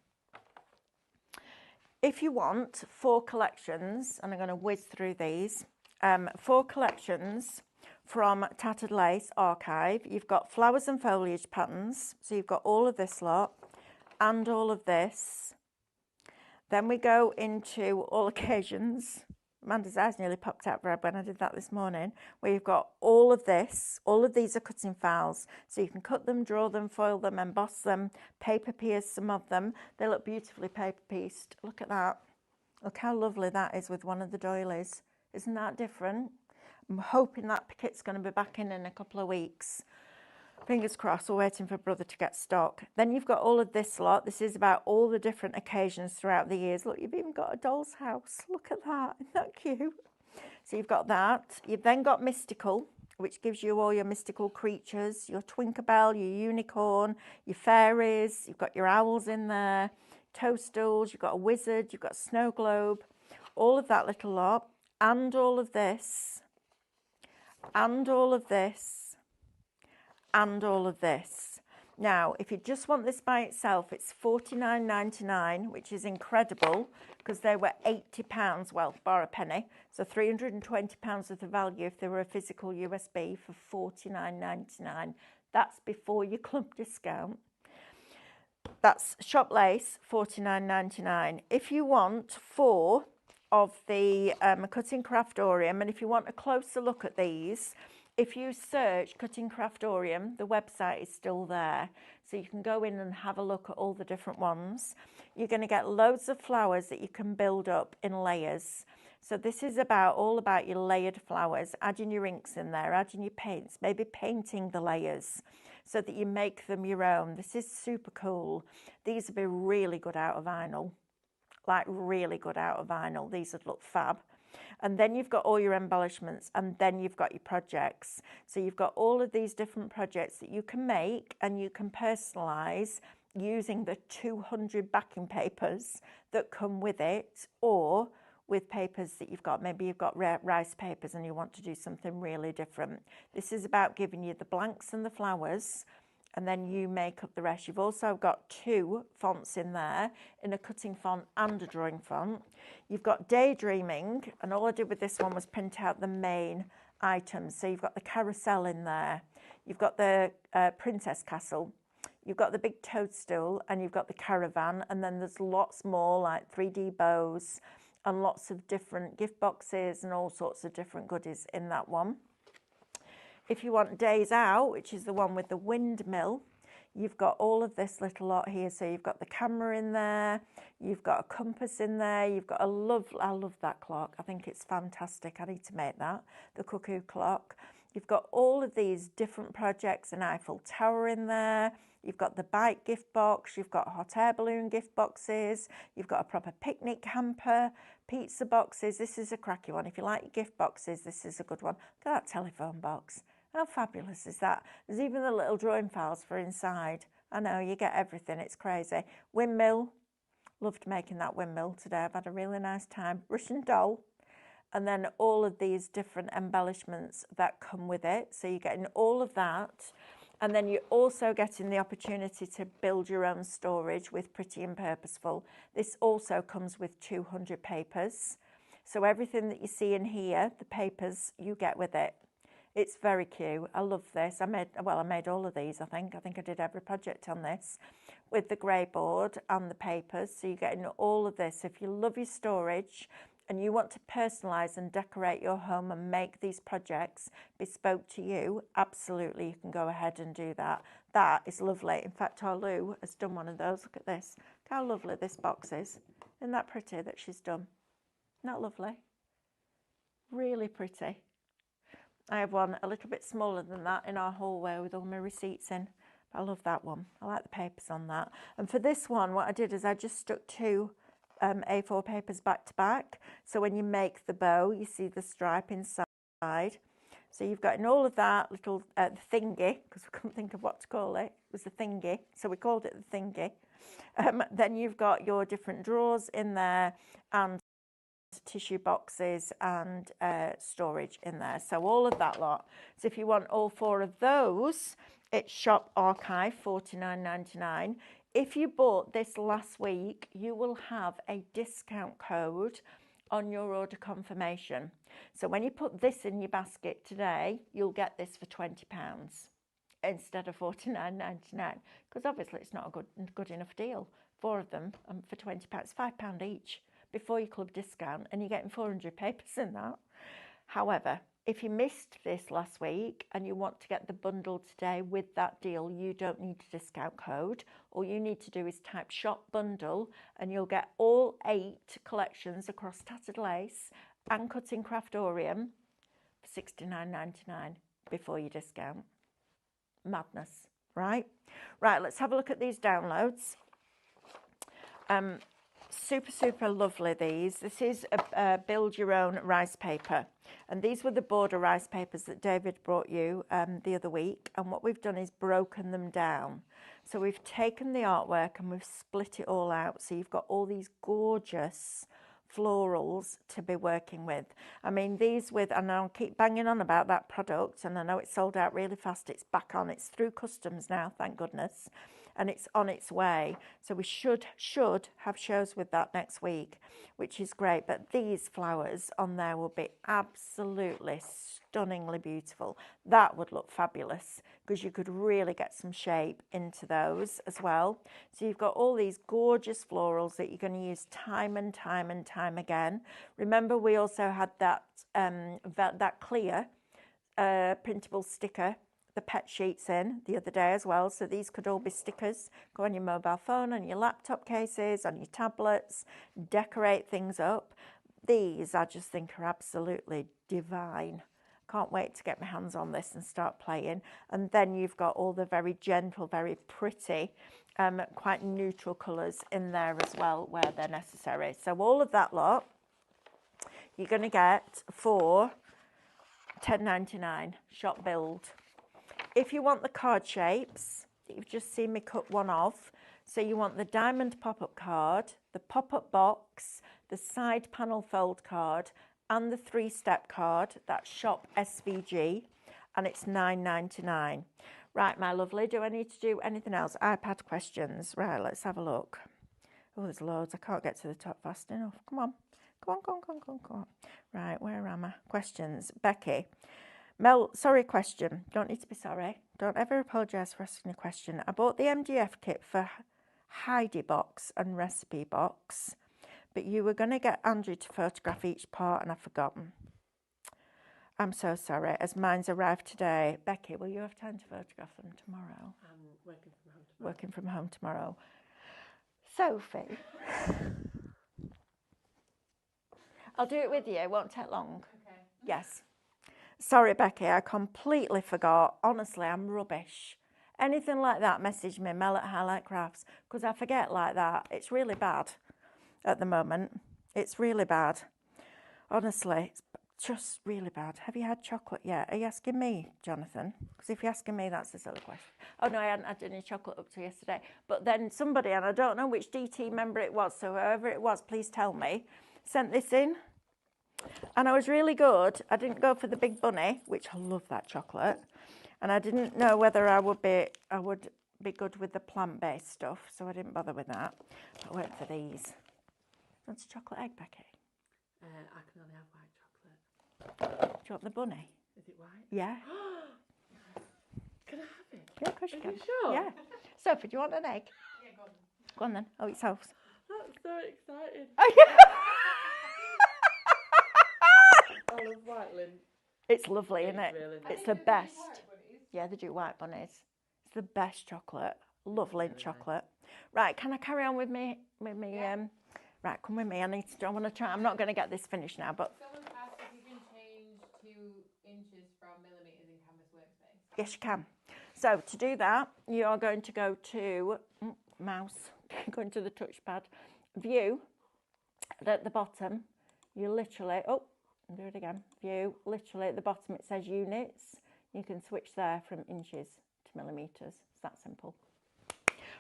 if you want 4 collections, and I'm going to whiz through these, 4 collections from Tattered Lace Archive. You've got flowers and foliage patterns, so you've got all of this lot and all of this. Then we go into all occasions. Amanda's eyes nearly popped out red when I did that this morning, where you've got all of this. All of these are cutting files. So you can cut them, draw them, foil them, emboss them, paper pierce some of them. They look beautifully paper pieced. Look at that. Look how lovely that is with one of the doilies. Isn't that different? I'm hoping that kit's going to be back in a couple of weeks. Fingers crossed, we're waiting for brother to get stock. Then you've got all of this lot. This is about all the different occasions throughout the years. Look, you've even got a doll's house. Look at that. Isn't that cute? So you've got that. You've then got mystical, which gives you all your mystical creatures, your Twinkerbell, your unicorn, your fairies. You've got your owls in there, toadstools. You've got a wizard. You've got a snow globe. All of that little lot. And all of this. And all of this. And all of this. Now, if you just want this by itself, it's $49.99, which is incredible because they were £80, well, bar a penny. So £320 of the value if they were a physical USB for $49.99. That's before your club discount. That's shop lace, $49.99. If you want 4 of the Cutting Craftorium, and if you want a closer look at these, if you search Cutting Craftorium, the website is still there. So you can go in and have a look at all the different ones. You're going to get loads of flowers that you can build up in layers. So this is all about your layered flowers, adding your inks in there, adding your paints, maybe painting the layers so that you make them your own. This is super cool. These would be really good out of vinyl, like really good out of vinyl. These would look fab. And then you've got all your embellishments, and then you've got your projects. So you've got all of these different projects that you can make and you can personalise using the 200 backing papers that come with it, or with papers that you've got. Maybe you've got rice papers and you want to do something really different. This is about giving you the blanks and the flowers, and then you make up the rest. You've also got 2 fonts in there, in a cutting font and a drawing font. You've got daydreaming, and all I did with this one was print out the main items. So you've got the carousel in there, you've got the princess castle, you've got the big toadstool, and you've got the caravan, and then there's lots more like 3D bows and lots of different gift boxes and all sorts of different goodies in that one. If you want Days Out, which is the one with the windmill, you've got all of this little lot here. So you've got the camera in there, you've got a compass in there, you've got I love that clock. I think it's fantastic. I need to make that, the cuckoo clock. You've got all of these different projects, an Eiffel Tower in there. You've got the bike gift box, you've got hot air balloon gift boxes, you've got a proper picnic hamper, pizza boxes. This is a cracky one. If you like your gift boxes, this is a good one. Look at that telephone box. How fabulous is that? There's even the little drawing files for inside. I know, you get everything. It's crazy. Windmill. Loved making that windmill today. I've had a really nice time. Russian doll. And then all of these different embellishments that come with it. So you're getting all of that. And then you're also getting the opportunity to build your own storage with Pretty and Purposeful. This also comes with 200 papers. So everything that you see in here, the papers, you get with it. It's very cute. I love this. I made all of these, I think. I think I did every project on this with the grey board and the papers. So you're getting all of this. If you love your storage and you want to personalise and decorate your home and make these projects bespoke to you, absolutely you can go ahead and do that. That is lovely. In fact, our Lou has done one of those. Look at this. Look how lovely this box is. Isn't that pretty that she's done? Isn't that lovely? Really pretty. I have one a little bit smaller than that in our hallway with all my receipts in. But I love that one. I like the papers on that. And for this one, what I did is I just stuck 2 A4 papers back to back. So when you make the bow, you see the stripe inside. So you've got in all of that little thingy, because we couldn't think of what to call it. It was a thingy, so we called it the thingy. Then you've got your different drawers in there and tissue boxes and storage in there. So all of that lot. So if you want all 4 of those, it's Shop Archive, $49.99. If you bought this last week, you will have a discount code on your order confirmation. So when you put this in your basket today, you'll get this for £20 instead of $49.99, because obviously it's not a good enough deal. 4 of them for £20, £5 each. before your club discount, and you're getting 400 papers in that. However, if you missed this last week and you want to get the bundle today with that deal, you don't need a discount code. All you need to do is type shop bundle and you'll get all 8 collections across tattered lace and cutting Craftorium for $69.99 before your discount. Madness, right? Right, let's have a look at these downloads. Super lovely these. This is a build your own rice paper, and these were the border rice papers that David brought you the other week, and what we've done is broken them down. So we've taken the artwork and we've split it all out, so you've got all these gorgeous florals to be working with. I mean, these with, and I'll keep banging on about that product, and I know it's sold out really fast. It's back on, it's through customs now, thank goodness, and it's on its way. So we should have shows with that next week, which is great. But these flowers on there will be absolutely stunningly beautiful. That would look fabulous because you could really get some shape into those as well. So you've got all these gorgeous florals that you're going to use time and time again. Remember, we also had that that clear printable sticker, the pet sheets in the other day as well. So these could all be stickers, go on your mobile phone, on your laptop cases, on your tablets, decorate things up. These I just think are absolutely divine. Can't wait to get my hands on this and start playing. And then you've got all the very gentle, very pretty, quite neutral colours in there as well where they're necessary. So all of that lot you're going to get for $10.99 shop build. If you want the card shapes, you've just seen me cut one off. So you want the diamond pop-up card, the pop-up box, the side panel fold card, and the 3-step card. That's shop SVG, and it's $9.99. Right, my lovely, do I need to do anything else? iPad questions. Right, let's have a look. Oh, there's loads. I can't get to the top fast enough. Come on. Come on. Right, where am I? Questions. Becky. Mel, sorry question. Don't need to be sorry. Don't ever apologise for asking a question. I bought the MDF kit for Heidi box and recipe box, but you were going to get Andrew to photograph each part and I've forgotten. I'm so sorry, as mine's arrived today. Becky, will you have time to photograph them tomorrow? I'm working from home tomorrow. Working from home tomorrow. Sophie. I'll do it with you, it won't take long. Okay. Yes. Sorry, Becky, I completely forgot. Honestly, I'm rubbish. Anything like that, message me, Mel at Highlight Crafts, because I forget like that. It's really bad at the moment. It's really bad. Honestly, it's just really bad. Have you had chocolate yet? Are you asking me, Jonathan? Because if you're asking me, that's the silly question. Oh, no, I hadn't had any chocolate up to yesterday. But then somebody, and I don't know which DT member it was, so whoever it was, please tell me, sent this in. And I was really good. I didn't go for the big bunny, which I love that chocolate. And I didn't know whether I would be good with the plant-based stuff, so I didn't bother with that. But I went for these. Want a chocolate egg, Becky? I can only have white chocolate. Do you want the bunny? Is it white? Yeah. Can I have it? Yeah, of course you Are can. you sure? Yeah. Sophie, do you want an egg? Yeah, go on. Go on then. Oh, it's house. That's so exciting. Oh, yeah. I love white lint. It's lovely, isn't it? Really nice. It's the best. Yeah, they do white bunnies. It's the best chocolate. Love lint chocolate. Right, can I carry on with me? Yeah. Right, come with me. I want to try. I'm not going to get this finished now, but Someone's asked if you can change 2 inches from millimetres in Canvas Workspace. yes, you can. So to do that, you are going to go to mouse, going to the touchpad, view, and at the bottom, you literally, do it again, view, literally at the bottom it says units. You can switch there from inches to millimetres. It's that simple.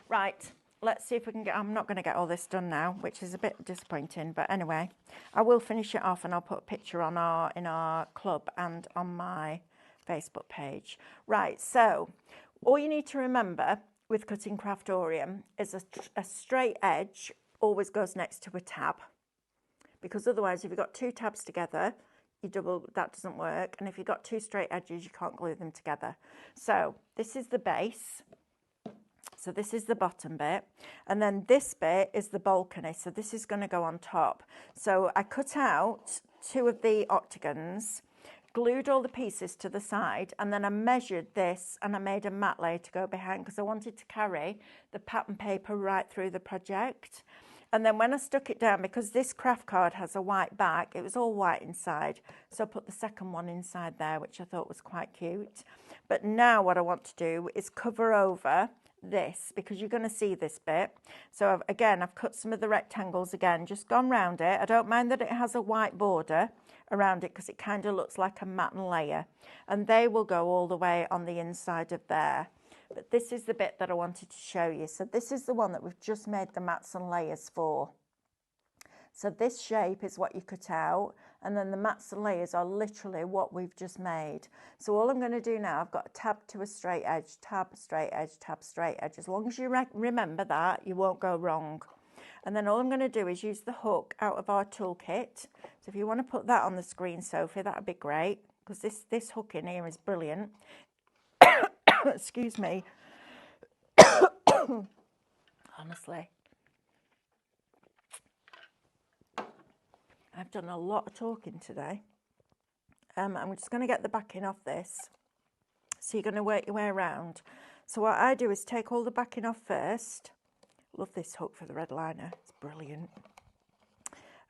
Right, let's see if we can get, I'm not going to get all this done now, which is a bit disappointing, but anyway, I will finish it off and I'll put a picture on in our club and on my Facebook page. Right, so all you need to remember with cutting Craftorium is a straight edge always goes next to a tab, because otherwise if you've got 2 tabs together, that doesn't work, and if you've got 2 straight edges, you can't glue them together. So this is the base. So this is the bottom bit, and then this bit is the balcony, so this is going to go on top. So I cut out 2 of the octagons, glued all the pieces to the side, and then I measured this and I made a mat layer to go behind because I wanted to carry the pattern paper right through the project. And then when I stuck it down, because this craft card has a white back, it was all white inside, so I put the second one inside there, which I thought was quite cute. But now what I want to do is cover over this, because you're going to see this bit. So I've cut some of the rectangles again, just gone round it. I don't mind that it has a white border around it because it kind of looks like a matte layer, and they will go all the way on the inside of there. But this is the bit that I wanted to show you. So this is the one that we've just made the mats and layers for. So this shape is what you cut out, and then the mats and layers are literally what we've just made. So all I'm going to do now, I've got a tab to a straight edge, tab, straight edge, tab, straight edge. As long as you remember that, you won't go wrong. And then all I'm going to do is use the hook out of our toolkit. So if you want to put that on the screen, Sophie, that would be great, because this hook in here is brilliant. Excuse me. Honestly, I've done a lot of talking today. I'm just going to get the backing off this. So you're going to work your way around. So what I do is take all the backing off first. Love this hook for the red liner. It's brilliant.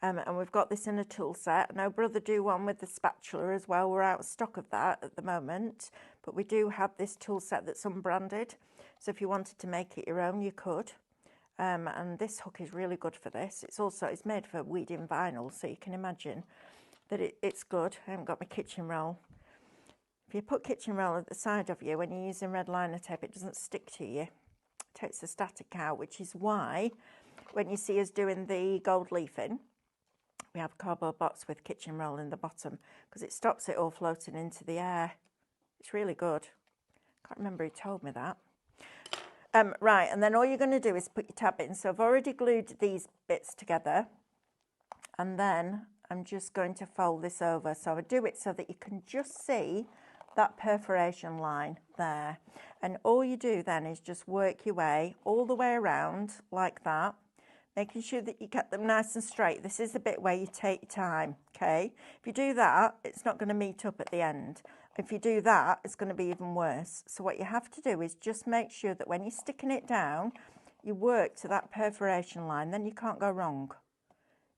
And we've got this in a tool set. I know Brother do one with the spatula as well. We're out of stock of that at the moment, but we do have this tool set that's unbranded. So if you wanted to make it your own, you could. And this hook is really good for this. It's made for weeding vinyl, so you can imagine that it's good. I haven't got my kitchen roll. If you put kitchen roll at the side of you when you're using red liner tape, it doesn't stick to you. It takes the static out, which is why when you see us doing the gold leafing, we have a cardboard box with kitchen roll in the bottom, because it stops it all floating into the air. It's really good. Can't remember who told me that. Right, and then all you're going to do is put your tab in. So I've already glued these bits together, and then I'm just going to fold this over. So I do it so that you can just see that perforation line there. And all you do then is just work your way all the way around like that, making sure that you get them nice and straight. This is the bit where you take your time, okay? If you do that, it's not going to meet up at the end. If you do that, it's going to be even worse. So what you have to do is just make sure that when you're sticking it down, you work to that perforation line, then you can't go wrong.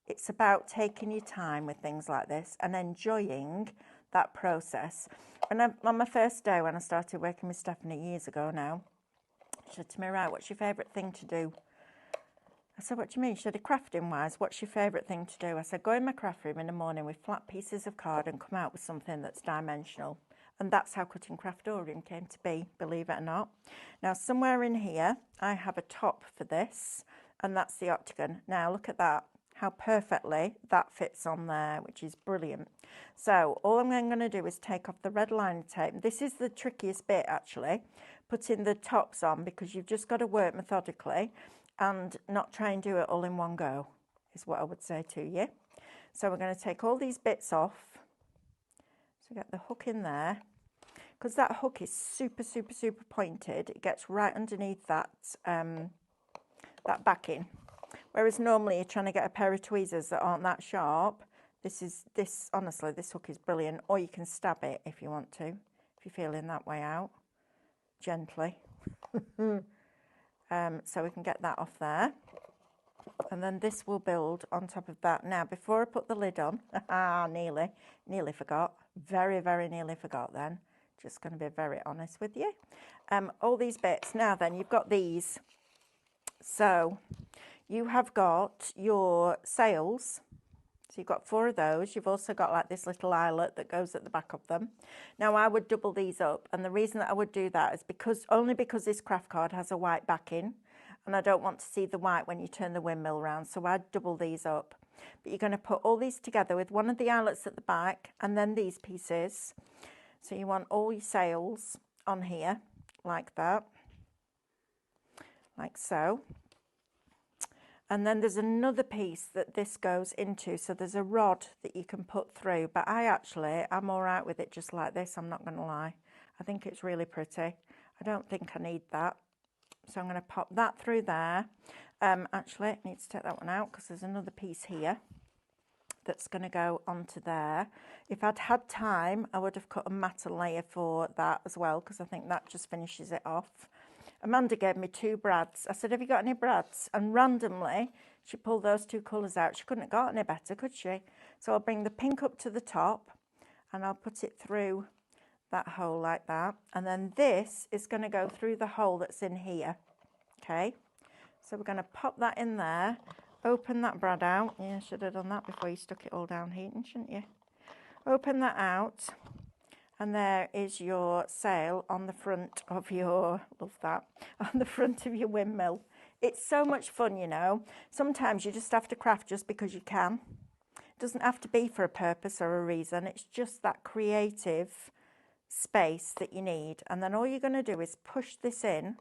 It's about taking your time with things like this and enjoying that process. And on my first day when I started working with Stephanie years ago now, she said to me, right, what's your favourite thing to do? I said, what do you mean? She said, crafting wise, what's your favourite thing to do? I said, go in my craft room in the morning with flat pieces of card and come out with something that's dimensional. And that's how cutting Craftorium came to be, believe it or not. Now, somewhere in here, I have a top for this, and that's the octagon. Now, look at that, how perfectly that fits on there, which is brilliant. So all I'm going to do is take off the red liner tape. This is the trickiest bit, actually, putting the tops on, because you've just got to work methodically and not try and do it all in one go, is what I would say to you. So we're going to take all these bits off. So get the hook in there, because that hook is super, super, super pointed. It gets right underneath that, that backing. Whereas normally you're trying to get a pair of tweezers that aren't that sharp. Honestly, this hook is brilliant. Or you can stab it if you want to, if you're feeling that way out, gently. So we can get that off there. And then this will build on top of that. Now, before I put the lid on, nearly forgot. Very, very nearly forgot then. Just going to be very honest with you. All these bits. Now then, you've got these. So you have got your sails. So you've got 4 of those. You've also got like this little eyelet that goes at the back of them. Now I would double these up, and the reason that I would do that is only because this craft card has a white backing, and I don't want to see the white when you turn the windmill round, so I'd double these up. But you're going to put all these together with one of the eyelets at the back, and then these pieces. So you want all your sails on here, like that, like so. And then there's another piece that this goes into, so there's a rod that you can put through, but I'm all right with it just like this, I'm not going to lie. I think it's really pretty. I don't think I need that. So I'm going to pop that through there. Actually, I need to take that one out because there's another piece here that's going to go onto there. If I'd had time, I would have cut a matte layer for that as well, because I think that just finishes it off. Amanda gave me 2 brads. I said, have you got any brads? And randomly, she pulled those 2 colours out. She couldn't have got any better, could she? So I'll bring the pink up to the top and I'll put it through that hole like that. And then this is going to go through the hole that's in here. Okay, so we're going to pop that in there, open that brad out. Yeah, should have done that before you stuck it all down heating, shouldn't you? Open that out, and there is your sail on the front of your, love that, on the front of your windmill. It's so much fun, you know. Sometimes you just have to craft just because you can. It doesn't have to be for a purpose or a reason. It's just that creative space that you need. And then all you're going to do is push this in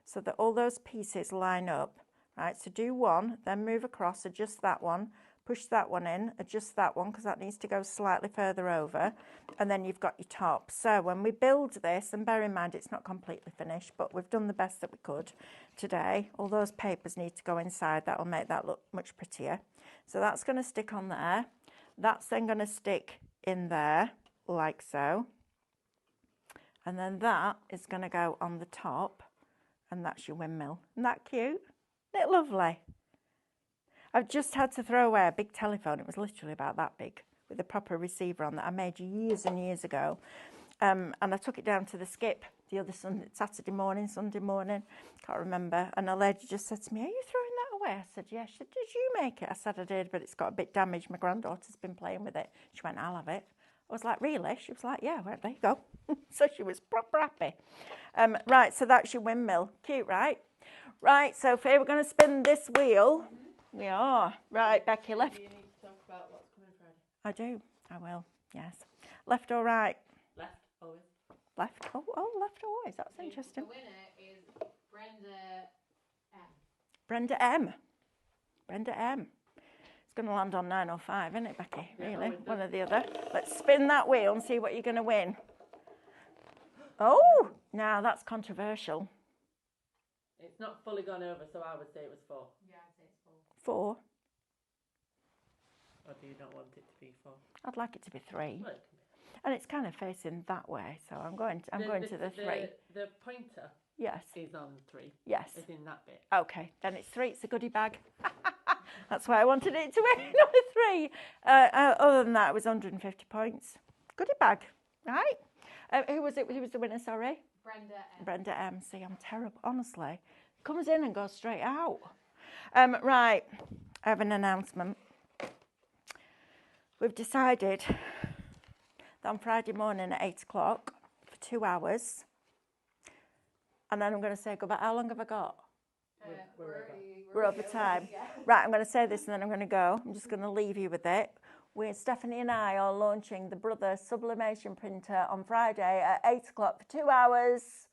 so that all those pieces line up. Right, so do one, then move across, adjust that one, push that one in, adjust that one because that needs to go slightly further over, and then you've got your top. So when we build this, and bear in mind it's not completely finished, but we've done the best that we could today. All those papers need to go inside. That will make that look much prettier. So that's going to stick on there. That's then going to stick in there like so. And then that is going to go on the top, and that's your windmill. Isn't that cute? Isn't it lovely? I've just had to throw away a big telephone. It was literally about that big with a proper receiver on that I made years and years ago. And I took it down to the skip the other Saturday morning, Sunday morning, can't remember. And a lady just said to me, are you throwing that away? I said, yeah. She said, did you make it? I said, I did, but it's got a bit damaged. My granddaughter's been playing with it. She went, I'll have it. I was like, really? She was like, yeah. I went, there you go. So she was proper happy. Right, so that's your windmill. Cute, right? Right, Sophie, we're going to spin this wheel. We are. Right, Becky, left. You need to talk about what's coming Friday. I do. I will, yes. Left or right? Left, always. Left? Oh, left always. That's interesting. The winner is Brenda M. Brenda M. Brenda M. It's going to land on 9 or 5, isn't it, Becky? Really? One or the other. Let's spin that wheel and see what you're going to win. Oh, now that's controversial. It's not fully gone over, so I would say it was 4. Yeah, I'd say it's 4. 4. Or do you not want it to be 4? I'd like it to be 3. Well, it can be. And it's kind of facing that way, so I'm going to the 3. The pointer Yes. is on 3. Yes. It's in that bit. Okay, then it's 3. It's a goodie bag. That's why I wanted it to win number 3. Other than that, it was 150 points. Goodie bag, right? Who was it? Who was the winner? Sorry. Brenda M. Brenda M. See, I'm terrible. Honestly, comes in and goes straight out. Right. I have an announcement. We've decided that on Friday morning at 8 o'clock for 2 hours, and then I'm going to say goodbye. How long have I got? We're over time. Yeah. Right, I'm going to say this and then I'm going to go. I'm just going to leave you with it. Stephanie and I are launching the Brother sublimation printer on Friday at 8 o'clock for 2 hours.